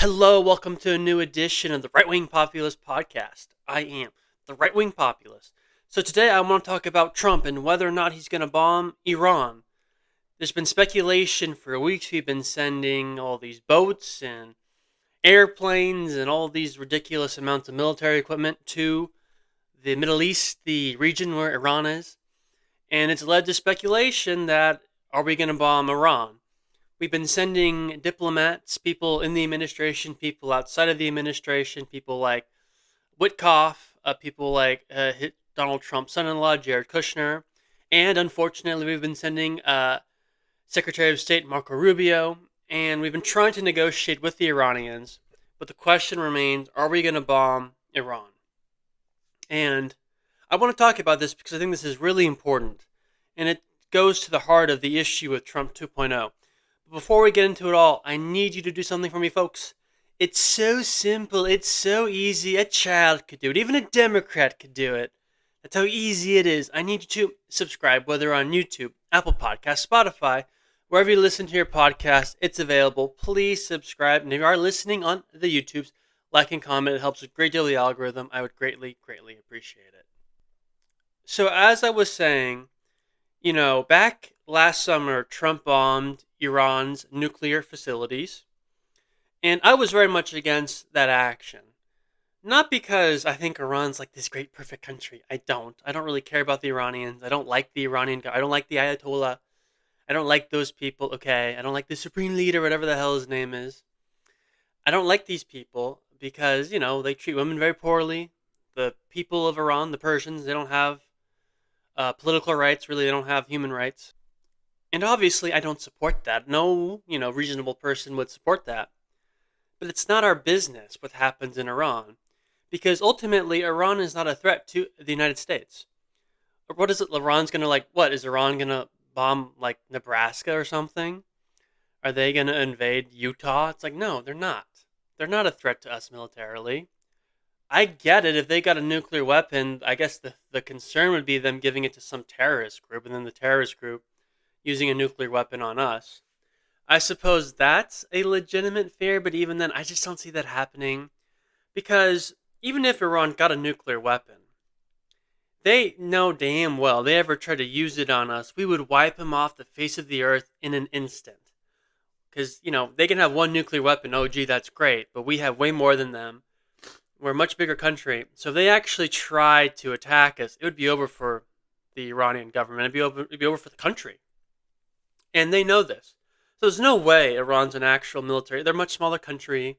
Hello, welcome to a new edition of the Right Wing Populist Podcast. I am the Right Wing Populist. So today I want to talk about Trump and whether or not he's going to bomb Iran. There's been speculation for weeks. We've been sending all these boats and airplanes and all these ridiculous amounts of military equipment to the Middle East, the region where Iran is. And it's led to speculation that are we going to bomb Iran? We've been sending diplomats, people in the administration, people outside of the administration, people like Witkoff, people like Donald Trump's son-in-law, Jared Kushner, and unfortunately, we've been sending Secretary of State Marco Rubio, and we've been trying to negotiate with the Iranians. But the question remains: are we going to bomb Iran? And I want to talk about this because I think this is really important, and it goes to the heart of the issue with Trump 2.0. Before we get into it all, I need you to do something for me, folks. It's so simple. It's so easy. A child could do it. Even a Democrat could do it. That's how easy it is. I need you to subscribe, whether on YouTube, Apple Podcasts, Spotify, wherever you listen to your podcast, it's available. Please subscribe. And if you are listening on the YouTubes, like and comment. It helps a great deal with the algorithm. I would greatly, greatly appreciate it. So as I was saying, back last summer, Trump bombed Iran's nuclear facilities, and I was very much against that action. Not because I think Iran's like this great, perfect country. I don't. I don't really care about the Iranians. I don't like the Iranian guy. I don't like the Ayatollah. I don't like those people, okay? I don't like the supreme leader, whatever the hell his name is. I don't like these people because, they treat women very poorly. The people of Iran, the Persians, they don't have political rights. Really, they don't have human rights. And obviously, I don't support that. No, reasonable person would support that. But it's not our business what happens in Iran. Because ultimately, Iran is not a threat to the United States. Or what is it? Iran's going to, what? Is Iran going to bomb, Nebraska or something? Are they going to invade Utah? It's like, no, they're not. They're not a threat to us militarily. I get it. If they got a nuclear weapon, I guess the concern would be them giving it to some terrorist group, and then the terrorist group using a nuclear weapon on us. I suppose that's a legitimate fear, but even then, I just don't see that happening. Because even if Iran got a nuclear weapon, they know damn well they ever try to use it on us, we would wipe them off the face of the earth in an instant. Because, they can have one nuclear weapon, oh gee, that's great, but we have way more than them. We're a much bigger country. So if they actually tried to attack us, it would be over for the Iranian government. It'd be over for the country. And they know this. So there's no way Iran's an actual military. They're a much smaller country.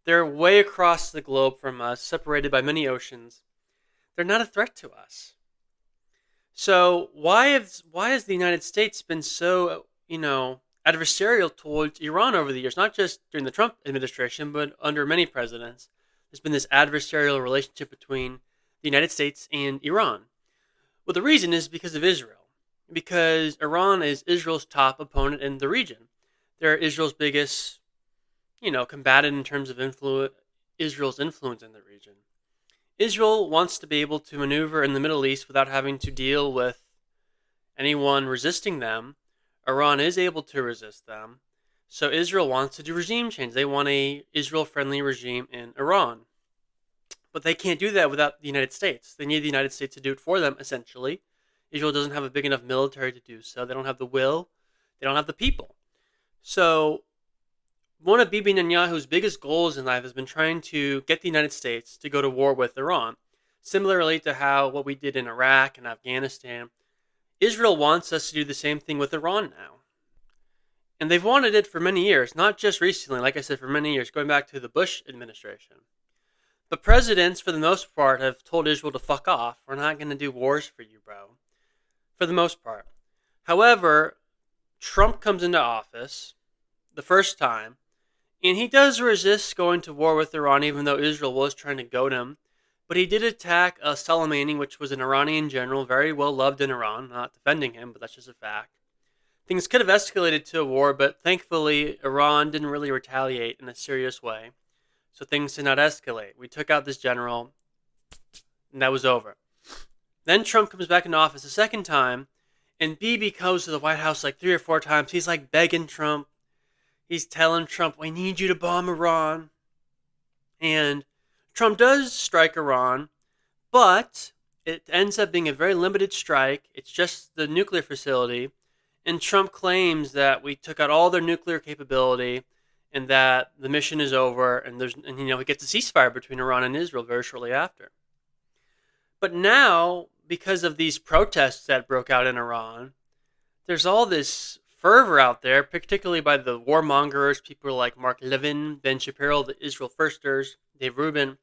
They're way across the globe from us, separated by many oceans. They're not a threat to us. So why has the United States been so, adversarial towards Iran over the years? Not just during the Trump administration, but under many presidents. There's been this adversarial relationship between the United States and Iran. Well, the reason is because of Israel. Because Iran is Israel's top opponent in the region. They're Israel's biggest, combatant in terms of Israel's influence in the region. Israel wants to be able to maneuver in the Middle East without having to deal with anyone resisting them. Iran is able to resist them. So Israel wants to do regime change. They want a Israel-friendly regime in Iran. But they can't do that without the United States. They need the United States to do it for them, essentially. Israel doesn't have a big enough military to do so. They don't have the will. They don't have the people. So one of Bibi Netanyahu's biggest goals in life has been trying to get the United States to go to war with Iran. Similarly to how what we did in Iraq and Afghanistan, Israel wants us to do the same thing with Iran now. And they've wanted it for many years, not just recently, like I said, for many years, going back to the Bush administration. But presidents, for the most part, have told Israel to fuck off. We're not going to do wars for you, bro. For the most part. However, Trump comes into office the first time, and he does resist going to war with Iran, even though Israel was trying to goad him. But he did attack Soleimani, which was an Iranian general, very well loved in Iran. I'm not defending him, but that's just a fact. Things could have escalated to a war, but thankfully, Iran didn't really retaliate in a serious way. So things did not escalate. We took out this general, and that was over. Then Trump comes back into office a second time, and Bibi goes to the White House like 3 or 4 times. He's like begging Trump, He's telling Trump, "We need you to bomb Iran." And Trump does strike Iran, but it ends up being a very limited strike. It's just the nuclear facility. And Trump claims that we took out all their nuclear capability and that the mission is over, and he gets a ceasefire between Iran and Israel very shortly after. But now, because of these protests that broke out in Iran, there's all this fervor out there, particularly by the warmongers, people like Mark Levin, Ben Shapiro, the Israel Firsters, Dave Rubin,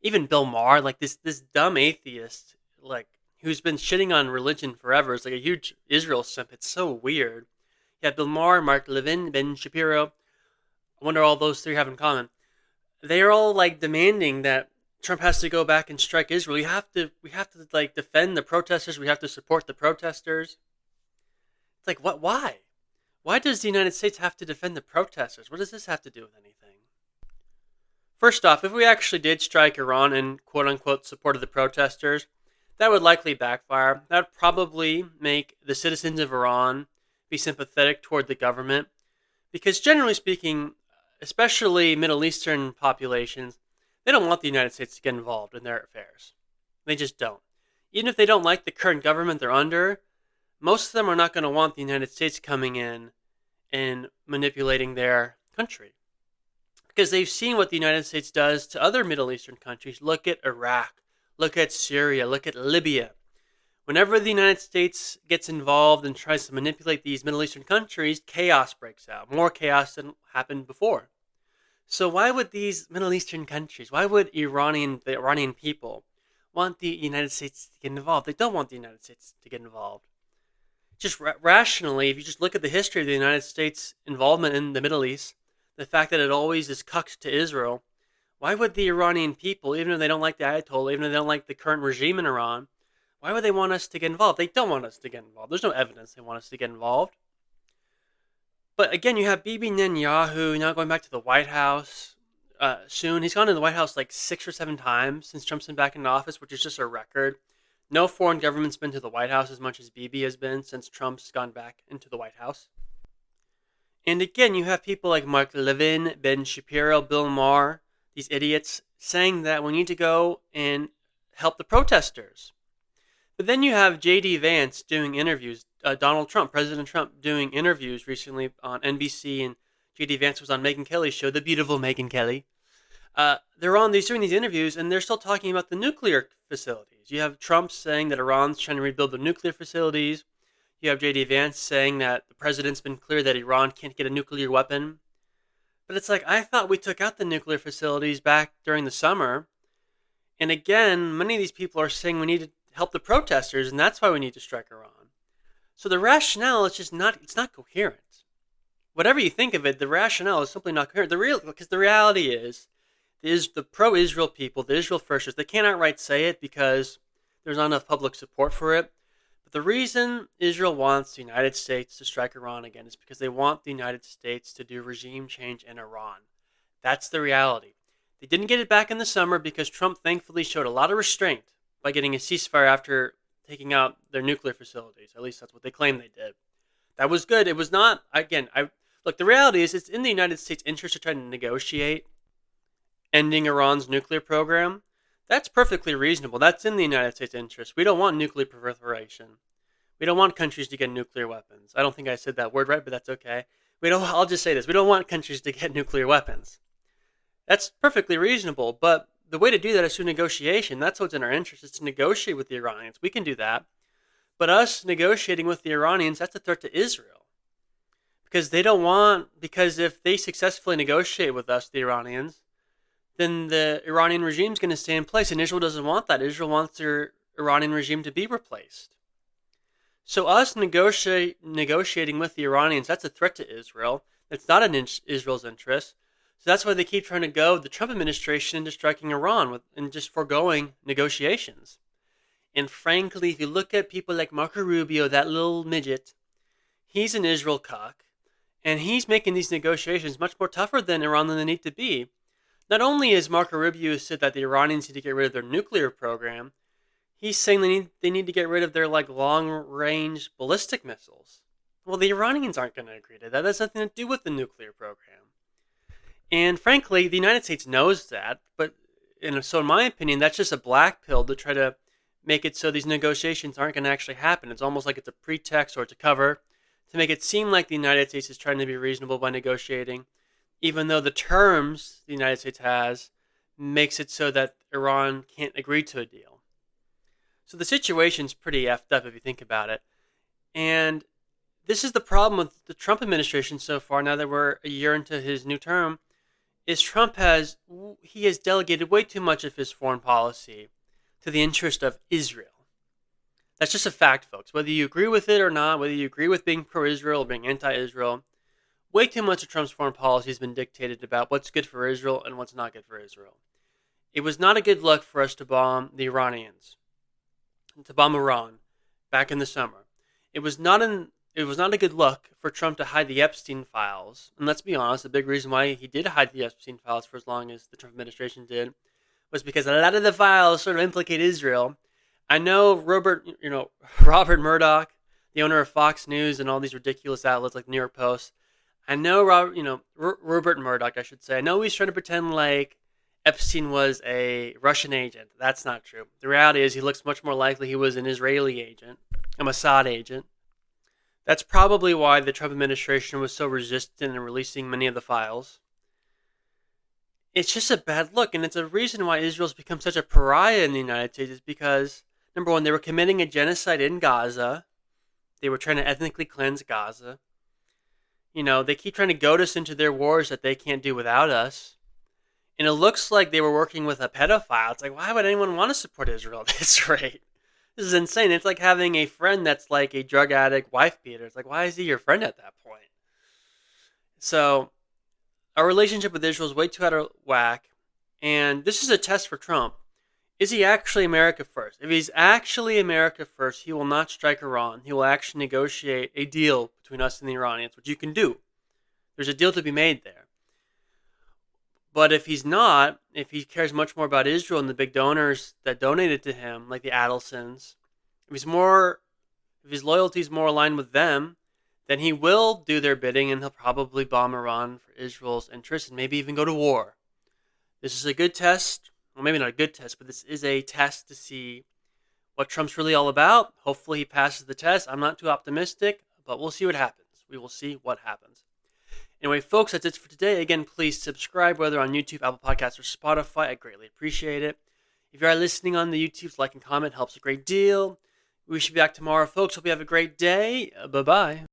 even Bill Maher, like this dumb atheist, like who's been shitting on religion forever. It's like a huge Israel simp. It's so weird. Yeah, Bill Maher, Mark Levin, Ben Shapiro. I wonder all those three have in common. They are all like demanding that Trump has to go back and strike Israel. We have to like defend the protesters. We have to support the protesters. It's like what? Why? Why does the United States have to defend the protesters? What does this have to do with anything? First off, if we actually did strike Iran and quote unquote supported the protesters, that would likely backfire. That would probably make the citizens of Iran be sympathetic toward the government. Because generally speaking, especially Middle Eastern populations, they don't want the United States to get involved in their affairs. They just don't. Even if they don't like the current government they're under, most of them are not going to want the United States coming in and manipulating their country. Because they've seen what the United States does to other Middle Eastern countries. Look at Iraq. Look at Syria. Look at Libya. Whenever the United States gets involved and tries to manipulate these Middle Eastern countries, chaos breaks out. More chaos than happened before. So why would these Middle Eastern countries, why would the Iranian people want the United States to get involved? They don't want the United States to get involved. Just rationally, if you just look at the history of the United States' involvement in the Middle East, the fact that it always is cucked to Israel, why would the Iranian people, even if they don't like the Ayatollah, even if they don't like the current regime in Iran, why would they want us to get involved? They don't want us to get involved. There's no evidence they want us to get involved. But again, you have Bibi Netanyahu now going back to the White House soon. He's gone to the White House like 6 or 7 times since Trump's been back in office, which is just a record. No foreign government's been to the White House as much as Bibi has been since Trump's gone back into the White House. And again, you have people like Mark Levin, Ben Shapiro, Bill Maher, these idiots, saying that we need to go and help the protesters. But then you have J.D. Vance doing interviews, President Trump doing interviews recently on NBC, and J.D. Vance was on Megyn Kelly's show, the beautiful Megyn Kelly. Doing these interviews, and they're still talking about the nuclear facilities. You have Trump saying that Iran's trying to rebuild the nuclear facilities. You have J.D. Vance saying that the president's been clear that Iran can't get a nuclear weapon. But it's like, I thought we took out the nuclear facilities back during the summer. And again, many of these people are saying we need to help the protesters, and that's why we need to strike Iran. So the rationale is just it's not coherent. Whatever you think of it, the rationale is simply not coherent. Because the reality is the pro-Israel people, the Israel Firsters, they can't outright say it because there's not enough public support for it. But the reason Israel wants the United States to strike Iran again is because they want the United States to do regime change in Iran. That's the reality. They didn't get it back in the summer because Trump thankfully showed a lot of restraint by getting a ceasefire after taking out their nuclear facilities. At least that's what they claim they did. That was good. It was not, look, the reality is it's in the United States' interest to try to negotiate ending Iran's nuclear program. That's perfectly reasonable. That's in the United States' interest. We don't want nuclear proliferation. We don't want countries to get nuclear weapons. I don't think I said that word right, but that's okay. I'll just say this. We don't want countries to get nuclear weapons. That's perfectly reasonable, but the way to do that is through negotiation. That's what's in our interest, is to negotiate with the Iranians. We can do that. But us negotiating with the Iranians, that's a threat to Israel. Because if they successfully negotiate with us, the Iranians, then the Iranian regime is going to stay in place, and Israel doesn't want that. Israel wants their Iranian regime to be replaced. So us negotiating with the Iranians, that's a threat to Israel. It's not in Israel's interest. So that's why they keep trying to go the Trump administration into striking Iran and just foregoing negotiations. And frankly, if you look at people like Marco Rubio, that little midget, he's an Israel cuck, and he's making these negotiations much more tougher than Iran than they need to be. Not only has Marco Rubio said that the Iranians need to get rid of their nuclear program, he's saying they need to get rid of their long-range ballistic missiles. Well, the Iranians aren't going to agree to that. That's nothing to do with the nuclear program. And frankly, the United States knows that. But so in my opinion, that's just a black pill to try to make it so these negotiations aren't going to actually happen. It's almost like it's a pretext or it's a cover to make it seem like the United States is trying to be reasonable by negotiating, even though the terms the United States has makes it so that Iran can't agree to a deal. So the situation's pretty effed up if you think about it. And this is the problem with the Trump administration so far, now that we're a year into his new term, is he has delegated way too much of his foreign policy to the interest of Israel. That's just a fact, folks. Whether you agree with it or not, whether you agree with being pro-Israel or being anti-Israel, way too much of Trump's foreign policy has been dictated about what's good for Israel and what's not good for Israel. It was not a good look for us to bomb the Iranians, to bomb Iran back in the summer. It was not a good look for Trump to hide the Epstein files. And let's be honest, the big reason why he did hide the Epstein files for as long as the Trump administration did was because a lot of the files sort of implicate Israel. I know Robert Murdoch, the owner of Fox News and all these ridiculous outlets like the New York Post. I know Rupert Murdoch, I should say. I know he's trying to pretend like Epstein was a Russian agent. That's not true. The reality is he looks much more likely he was an Israeli agent, a Mossad agent. That's probably why the Trump administration was so resistant in releasing many of the files. It's just a bad look, and it's a reason why Israel's become such a pariah in the United States is because, number one, they were committing a genocide in Gaza. They were trying to ethnically cleanse Gaza. They keep trying to goad us into their wars that they can't do without us. And it looks like they were working with a pedophile. It's like, why would anyone want to support Israel at this rate? This is insane. It's like having a friend that's like a drug addict, wife beater. It's like, why is he your friend at that point? So, our relationship with Israel is way too out of whack. And this is a test for Trump. Is he actually America first? If he's actually America first, he will not strike Iran. He will actually negotiate a deal between us and the Iranians, which you can do. There's a deal to be made there. But if he's not, if he cares much more about Israel and the big donors that donated to him, like the Adelsons, if his loyalty is more aligned with them, then he will do their bidding and he'll probably bomb Iran for Israel's interests and maybe even go to war. This is a good test. Well, maybe not a good test, but this is a test to see what Trump's really all about. Hopefully he passes the test. I'm not too optimistic, but we'll see what happens. We will see what happens. Anyway, folks, that's it for today. Again, please subscribe, whether on YouTube, Apple Podcasts, or Spotify. I greatly appreciate it. If you are listening on the YouTubes, like and comment helps a great deal. We should be back tomorrow, folks. Hope you have a great day. Bye-bye.